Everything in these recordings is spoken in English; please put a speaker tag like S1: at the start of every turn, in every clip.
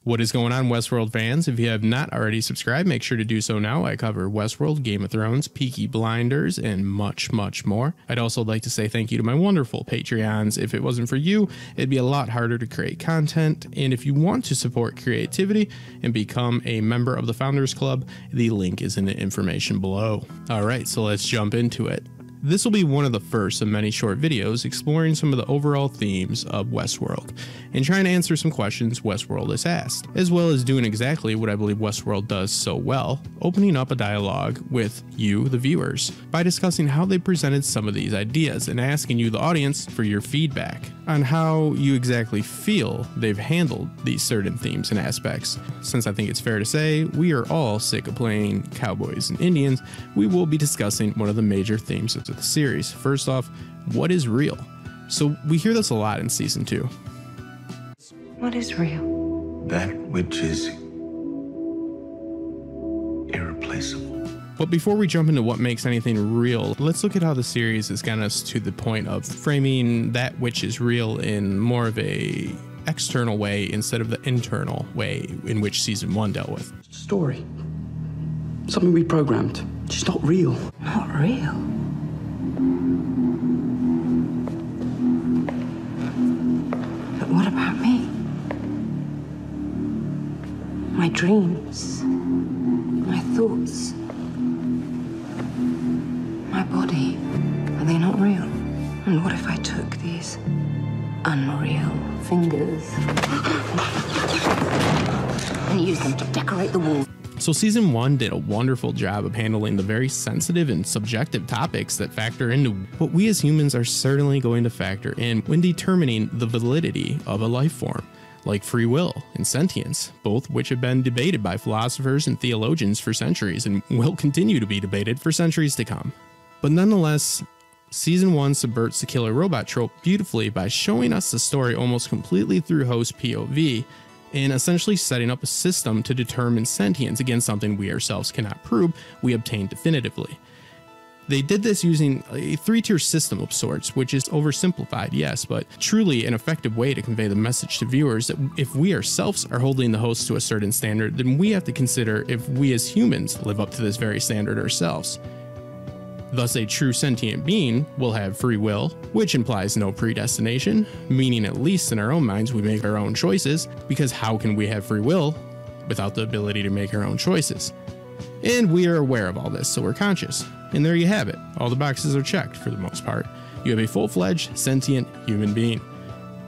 S1: What is going on, Westworld fans? If you have not already subscribed, make sure to do so now. I cover Westworld, Game of Thrones, Peaky Blinders, and much, much more. I'd also like to say thank you to my wonderful Patreons. If it wasn't for you, it'd be a lot harder to create content. And if you want to support creativity and become a member of the Founders Club, the link is in the information below. All right, so let's jump into it. This will be one of the first of many short videos exploring some of the overall themes of Westworld and trying to answer some questions Westworld has asked, as well as doing exactly what I believe Westworld does so well, opening up a dialogue with you, the viewers, by discussing how they presented some of these ideas and asking you, the audience, for your feedback on how you exactly feel they've handled these certain themes and aspects. Since I think it's fair to say we are all sick of playing cowboys and Indians, we will be discussing one of the major themes of the series. First off, what is real? So we hear this a lot in season 2.
S2: What is real?
S3: That which is irreplaceable.
S1: But before we jump into what makes anything real, let's look at how the series has gotten us to the point of framing that which is real in more of a external way instead of the internal way in which season 1 dealt with.
S4: Story. Something we programmed. Just not real.
S2: Not real? But what about me? My dreams, my thoughts, my body, are they not real? And what if I took these unreal fingers and used them to decorate the wall?
S1: So season 1 did a wonderful job of handling the very sensitive and subjective topics that factor into what we as humans are certainly going to factor in when determining the validity of a life form, like free will and sentience, both which have been debated by philosophers and theologians for centuries and will continue to be debated for centuries to come. But nonetheless, season 1 subverts the killer robot trope beautifully by showing us the story almost completely through host POV, and essentially setting up a system to determine sentience against something we ourselves cannot prove we obtained definitively. They did this using a 3-tier system of sorts, which is oversimplified, yes, but truly an effective way to convey the message to viewers that if we ourselves are holding the host to a certain standard, then we have to consider if we as humans live up to this very standard ourselves. Thus, a true sentient being will have free will, which implies no predestination, meaning at least in our own minds we make our own choices, because how can we have free will without the ability to make our own choices? And we are aware of all this, so we're conscious. And there you have it. All the boxes are checked for the most part. You have a full-fledged, sentient human being.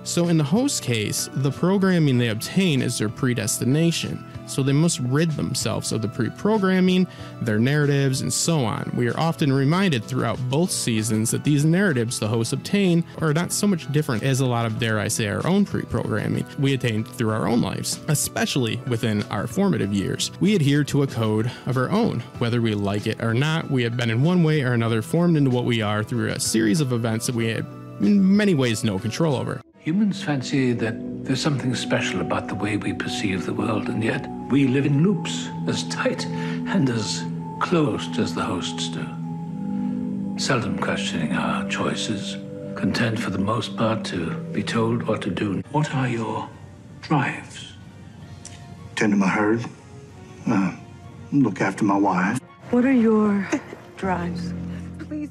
S1: So in the host case, the programming they obtain is their predestination, so they must rid themselves of the pre-programming, their narratives, and so on. We are often reminded throughout both seasons that these narratives the hosts obtain are not so much different as a lot of, dare I say, our own pre-programming we attained through our own lives, especially within our formative years. We adhere to a code of our own. Whether we like it or not, we have been in one way or another formed into what we are through a series of events that we had in many ways no control over.
S5: Humans fancy that there's something special about the way we perceive the world, and yet we live in loops as tight and as closed as the hosts do. Seldom questioning our choices, content for the most part to be told what to do. What are your drives?
S3: Tend to my herd. Look after my wife.
S2: What are your drives? Please.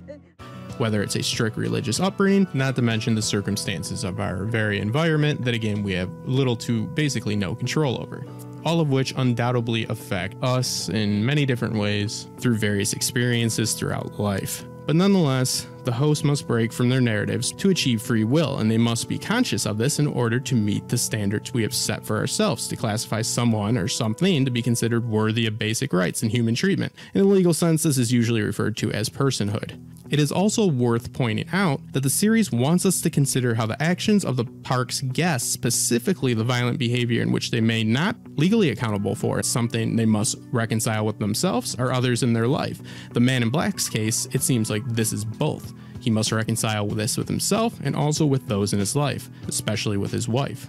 S1: Whether it's a strict religious upbringing, not to mention the circumstances of our very environment that again we have little to basically no control over. All of which undoubtedly affect us in many different ways through various experiences throughout life. But nonetheless, the host must break from their narratives to achieve free will, and they must be conscious of this in order to meet the standards we have set for ourselves to classify someone or something to be considered worthy of basic rights and human treatment. In a legal sense, this is usually referred to as personhood. It is also worth pointing out that the series wants us to consider how the actions of the park's guests, specifically the violent behavior in which they may not legally accountable for, is something they must reconcile with themselves or others in their life. The Man in Black's case, it seems like this is both. He must reconcile this with himself and also with those in his life, especially with his wife.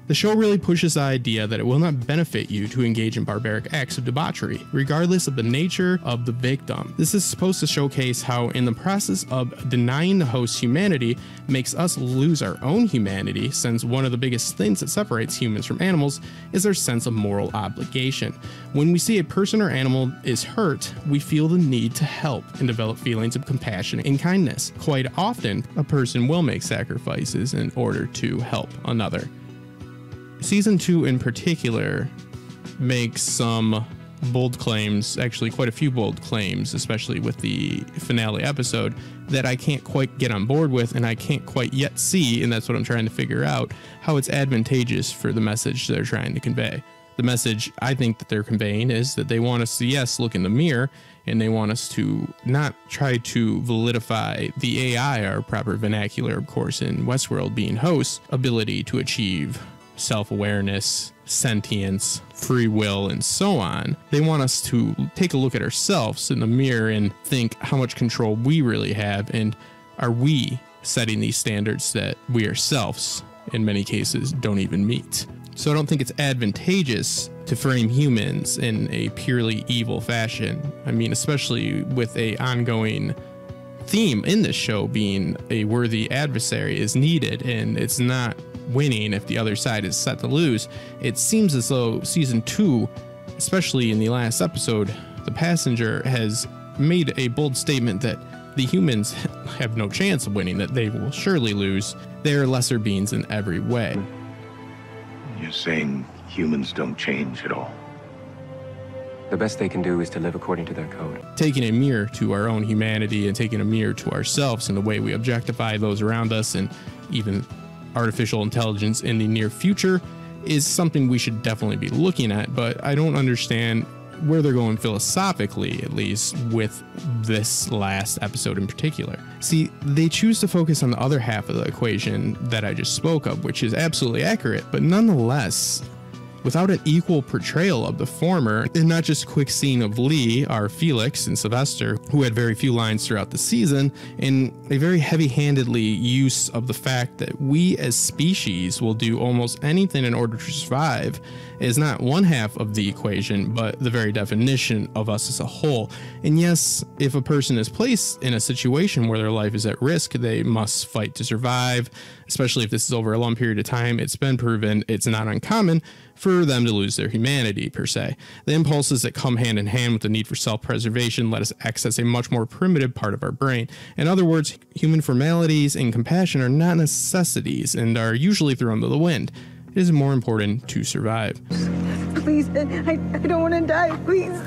S1: The show really pushes the idea that it will not benefit you to engage in barbaric acts of debauchery, regardless of the nature of the victim. This is supposed to showcase how, in the process of denying the host's humanity, makes us lose our own humanity, since one of the biggest things that separates humans from animals is our sense of moral obligation. When we see a person or animal is hurt, we feel the need to help and develop feelings of compassion and kindness. Quite often, a person will make sacrifices in order to help another. Season 2 in particular makes some bold claims, actually quite a few bold claims, especially with the finale episode, that I can't quite get on board with, and I can't quite yet see, and that's what I'm trying to figure out, how it's advantageous for the message they're trying to convey. The message I think that they're conveying is that they want us to, yes, look in the mirror, and they want us to not try to validify the AI, our proper vernacular, of course, in Westworld being hosts, ability to achieve self-awareness, sentience, free will, and so on. They want us to take a look at ourselves in the mirror and think how much control we really have, and are we setting these standards that we ourselves, in many cases, don't even meet. So I don't think it's advantageous to frame humans in a purely evil fashion. I mean, especially with a ongoing theme in this show being a worthy adversary is needed, and it's not winning if the other side is set to lose. It seems as though season 2, especially in the last episode, the passenger has made a bold statement that the humans have no chance of winning, that they will surely lose. They are lesser beings in every way.
S6: You're saying humans don't change at all?
S7: The best they can do is to live according to their code.
S1: Taking a mirror to our own humanity and taking a mirror to ourselves and the way we objectify those around us, and even artificial intelligence in the near future, is something we should definitely be looking at, but I don't understand where they're going philosophically, at least with this last episode in particular. See, they choose to focus on the other half of the equation that I just spoke of, which is absolutely accurate, but nonetheless, without an equal portrayal of the former, and not just a quick scene of Lee, our Felix, and Sylvester, who had very few lines throughout the season, and a very heavy-handedly use of the fact that we as species will do almost anything in order to survive, is not one half of the equation, but the very definition of us as a whole. And yes, if a person is placed in a situation where their life is at risk, they must fight to survive, especially if this is over a long period of time. It's been proven it's not uncommon for them to lose their humanity, per se. The impulses that come hand in hand with the need for self-preservation let us access a much more primitive part of our brain. In other words, human formalities and compassion are not necessities and are usually thrown to the wind. It is more important to survive.
S8: Please, I don't want to die, please.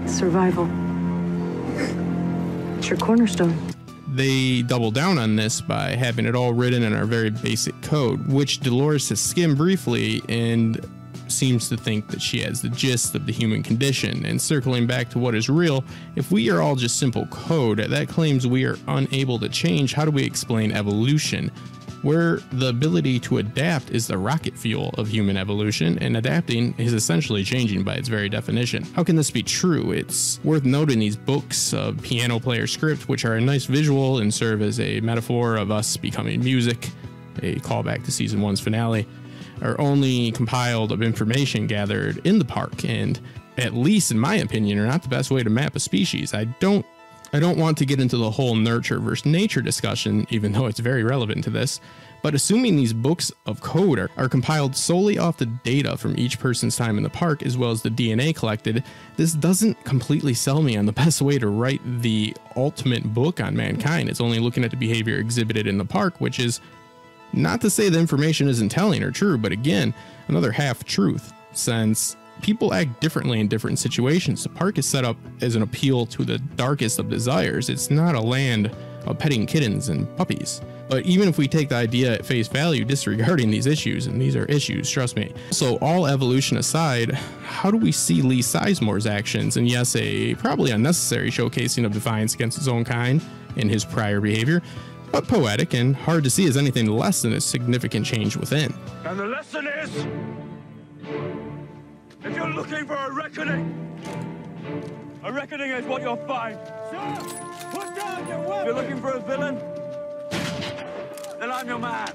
S2: Survival. It's your cornerstone.
S1: They double down on this by having it all written in our very basic code, which Dolores has skimmed briefly and seems to think that she has the gist of the human condition. And circling back to what is real, if we are all just simple code, that claims we are unable to change. How do we explain evolution? Where the ability to adapt is the rocket fuel of human evolution, and adapting is essentially changing by its very definition. How can this be true? It's worth noting these books of piano player script, which are a nice visual and serve as a metaphor of us becoming music, a callback to season 1's finale, are only compiled of information gathered in the park, and at least in my opinion are not the best way to map a species. I don't want to get into the whole nurture versus nature discussion, even though it's very relevant to this, but assuming these books of code are compiled solely off the data from each person's time in the park as well as the DNA collected, this doesn't completely sell me on the best way to write the ultimate book on mankind. It's only looking at the behavior exhibited in the park, which is not to say the information isn't telling or true, but again, another half truth, since people act differently in different situations. The park is set up as an appeal to the darkest of desires. It's not a land of petting kittens and puppies. But even if we take the idea at face value, disregarding these issues, and these are issues, trust me. So all evolution aside, how do we see Lee Sizemore's actions, and yes, a probably unnecessary showcasing of defiance against his own kind in his prior behavior, but poetic and hard to see as anything less than a significant change within.
S9: And the lesson is, if you're looking for a reckoning is what you'll find. Sir, put down your weapon. If you're looking for a villain, then I'm your man.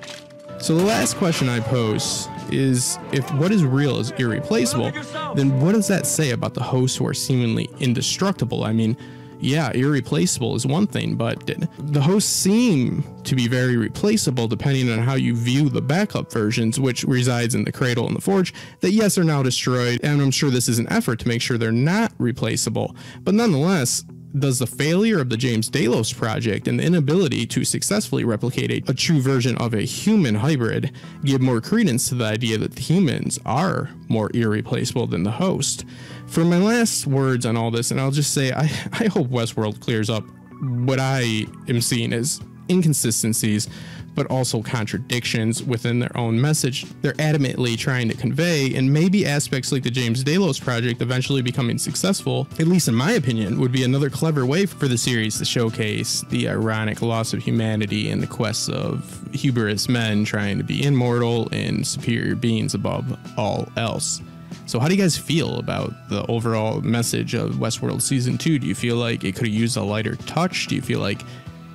S1: So the last question I pose is if what is real is irreplaceable, then what does that say about the hosts who are seemingly indestructible? I mean, yeah, irreplaceable is one thing, but the hosts seem to be very replaceable depending on how you view the backup versions, which resides in the Cradle and the Forge, that yes, are now destroyed, and I'm sure this is an effort to make sure they're not replaceable. But nonetheless, does the failure of the James Delos project and the inability to successfully replicate a true version of a human hybrid give more credence to the idea that the humans are more irreplaceable than the host? For my last words on all this, and I'll just say I hope Westworld clears up what I am seeing as inconsistencies, but also contradictions within their own message they're adamantly trying to convey, and maybe aspects like the James Delos project eventually becoming successful, at least in my opinion, would be another clever way for the series to showcase the ironic loss of humanity and the quest of hubris men trying to be immortal and superior beings above all else. So how do you guys feel about the overall message of Westworld Season 2? Do you feel like it could have used a lighter touch? Do you feel like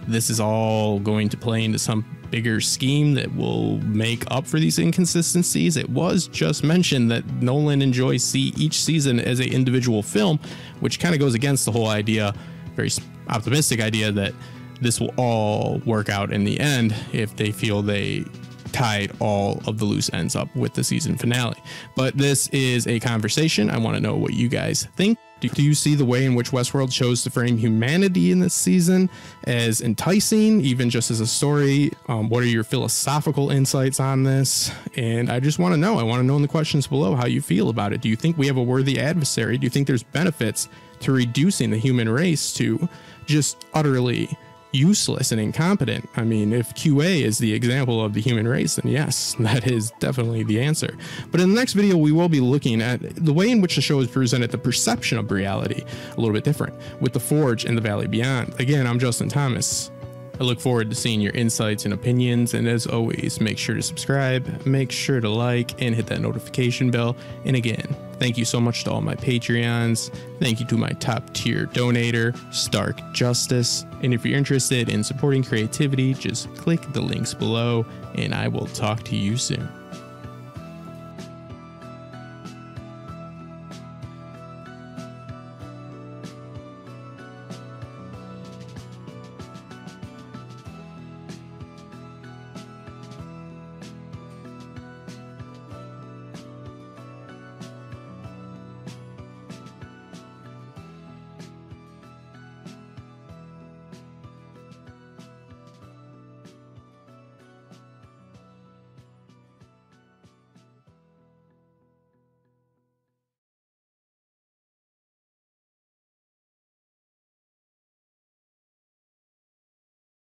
S1: this is all going to play into some bigger scheme that will make up for these inconsistencies? It was just mentioned that Nolan and Joy see each season as an individual film, which kind of goes against the whole idea, very optimistic idea, that this will all work out in the end if they feel they tied all of the loose ends up with the season finale. But this is a conversation. I want to know what you guys think. Do you see the way in which Westworld chose to frame humanity in this season as enticing, even just as a story? What are your philosophical insights on this? And I just want to know. I want to know in the questions below how you feel about it. Do you think we have a worthy adversary? Do you think there's benefits to reducing the human race to just utterly useless and incompetent? I mean, if QA is the example of the human race, then yes, that is definitely the answer. But in the next video, we will be looking at the way in which the show has presented the perception of reality a little bit different with the Forge and the Valley Beyond. Again, I'm Justin Thomas. I look forward to seeing your insights and opinions, and as always, make sure to subscribe, make sure to like, and hit that notification bell. And again, thank you so much to all my Patreons. Thank you to my top tier donator, Stark Justice. And if you're interested in supporting creativity, just click the links below, and I will talk to you soon.